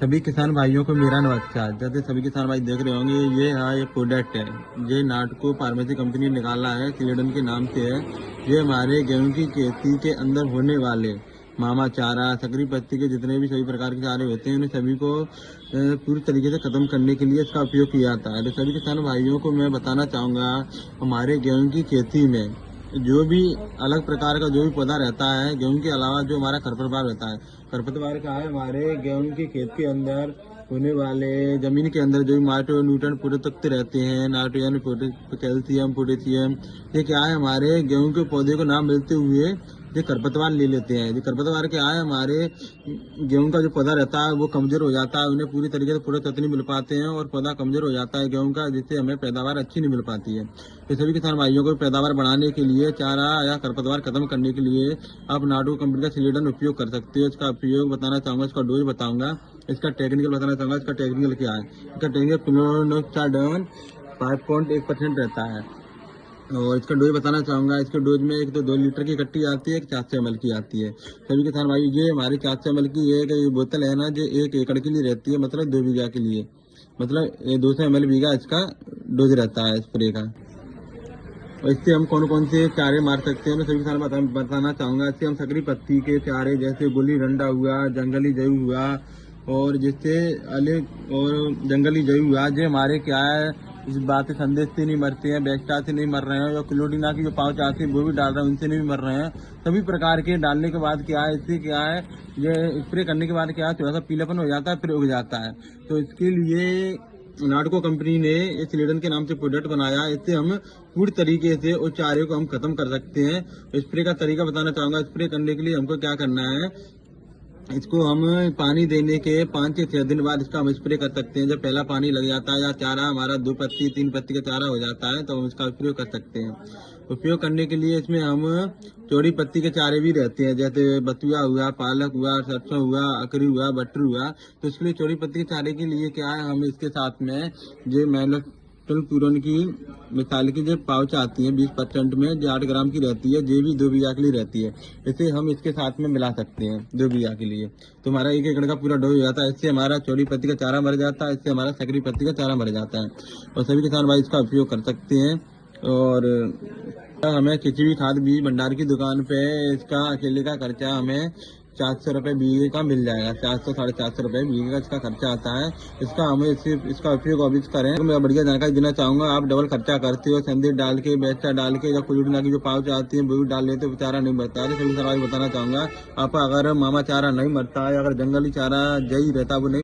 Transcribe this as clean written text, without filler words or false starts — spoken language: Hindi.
सभी किसान भाइयों को मेरा नमस्कार। जैसे सभी किसान भाई देख रहे होंगे, ये प्रोडक्ट है। ये नाटको फार्मेसी कंपनी ने निकाला है, सिलेडन के नाम से है। ये हमारे गेहूं की खेती के अंदर होने वाले मामा चारा, सकरी पत्ती के जितने भी सभी प्रकार के चारे होते हैं, उन्हें सभी को पूरी तरीके से खत्म करने के लिए इसका उपयोग किया जाता है। तो सभी किसान भाइयों को मैं बताना चाहूँगा, हमारे गेहूं की खेती में जो भी अलग प्रकार का जो भी पौधा रहता है, गेहूं के अलावा जो हमारा खरपतवार रहता है, खरपतवार का है हमारे गेहूं की खेत के अंदर होने वाले जमीन के अंदर जो भी माइक्रो न्यूट्रन पूरे तत्व रहते हैं, नाइट्रोजन, कैल्शियम, पोटेशियम, ये क्या है हमारे गेहूं के पौधे को ना मिलते हुए ये खरपतवार ले लेते हैं। ये खरपतवार क्या है, हमारे गेहूं का जो पौधा रहता है वो कमजोर हो जाता है, उन्हें पूरी तरीके से पूरे तत्व नहीं मिल पाते हैं और पौधा कमजोर हो जाता है गेहूं का, जिससे हमें पैदावार अच्छी नहीं मिल पाती है। तो सभी किसान भाइयों को पैदावार बढ़ाने के लिए, चारा या खरपतवार खत्म करने के लिए आप नाटको कंपनी का सिलेडन उपयोग कर सकते हो। इसका उपयोग बताना चाहूंगा, इसका डोज बताऊंगा, इसका टेक्निकल बताना चाहूंगा। इसका टेक्निकल क्या है, इसका टेक्निकल पिनोक्साडान 5.1% रहता है। और इसका डोज बताना चाहूँगा। इसके डोज में एक तो 2 लीटर की कट्टी आती है, एक 400 ml की आती है। सभी किसान भाई, ये हमारी 400 ml की एक बोतल है ना, जो 1 एकड़ के लिए रहती है, मतलब 2 बीघा के लिए, मतलब 200 ml बीघा इसका डोज रहता है स्प्रे का। और इससे हम कौन कौन से चारे मार सकते हैं, मैं सभी किसान बताना चाहूँगा। इससे हम सकरी पत्ती के चारे जैसे गुल्ली डंडा हुआ, जंगली जयू हुआ, और जिससे अलग और जंगली जयू हुआ, जो हमारे क्या है इस बात के संदेश से नहीं मरते हैं, बैक्टा से नहीं मर रहे हैं, और क्लोडिना की जो पाउच आती है वो भी डाल रहे हैं, उनसे नहीं मर रहे हैं। सभी प्रकार के डालने के बाद क्या है, इससे क्या है, ये स्प्रे करने के बाद क्या है, थोड़ा सा पीलापन हो जाता है, फिर उग जाता है। तो इसके लिए नाटको कंपनी ने इस सिलेडन के नाम से प्रोडक्ट बनाया। इससे हम पूरी तरीके से उस चारे को हम खत्म कर सकते हैं। स्प्रे का तरीका बताना चाहूंगा। स्प्रे करने के लिए हमको क्या करना है, इसको हम पानी देने के 5 से 6 दिन बाद इसका हम स्प्रे कर सकते हैं। जब पहला पानी लग जाता है या चारा हमारा 2 पत्ती 3 पत्ती का चारा हो जाता है, तो हम इसका उपयोग कर सकते हैं। उपयोग करने के लिए इसमें हम चौड़ी पत्ती के चारे भी रहते हैं, जैसे बथुआ हुआ, पालक हुआ, सरसों हुआ, अकरी हुआ, बटर हुआ। तो इसके लिए चौड़ी पत्ती के चारे के लिए क्या है, हम इसके साथ में जो पूरन की मिसाल की जो पाउच आती है 20% में, जो 8 ग्राम की रहती है, जो भी 2 बीघा के लिए रहती है, इसे हम इसके साथ में मिला सकते हैं 2 बीघा के लिए। तो हमारा 1 एकड़ का पूरा डोज हो जाता है। इससे हमारा चौड़ी पत्ती का चारा मर जाता है, इससे हमारा सकरी पत्ती का चारा मर जाता है। और सभी किसान भाई इसका उपयोग कर सकते हैं। और हमें किसी भी खाद बीज भंडार की दुकान पे इसका अकेले का खर्चा हमें 400 रुपये बीघे का मिल जाएगा। 400 साढ़े 400 रुपये बीघे का इसका खर्चा आता है। इसका हमें इसका उपयोग अभी करें। तो मैं बढ़िया जानकारी देना चाहूँगा। आप डबल खर्चा करते हो, संदेश डाल के, बैचा डाल के, या क्लोडिना की जो पाउच आती है वो भी डाल लेते हो, चारा नहीं मरता है। सभी सवाल बताना चाहूँगा, आप अगर मामा चारा नहीं मरता है, अगर जंगली चारा जई रहता है वो नहीं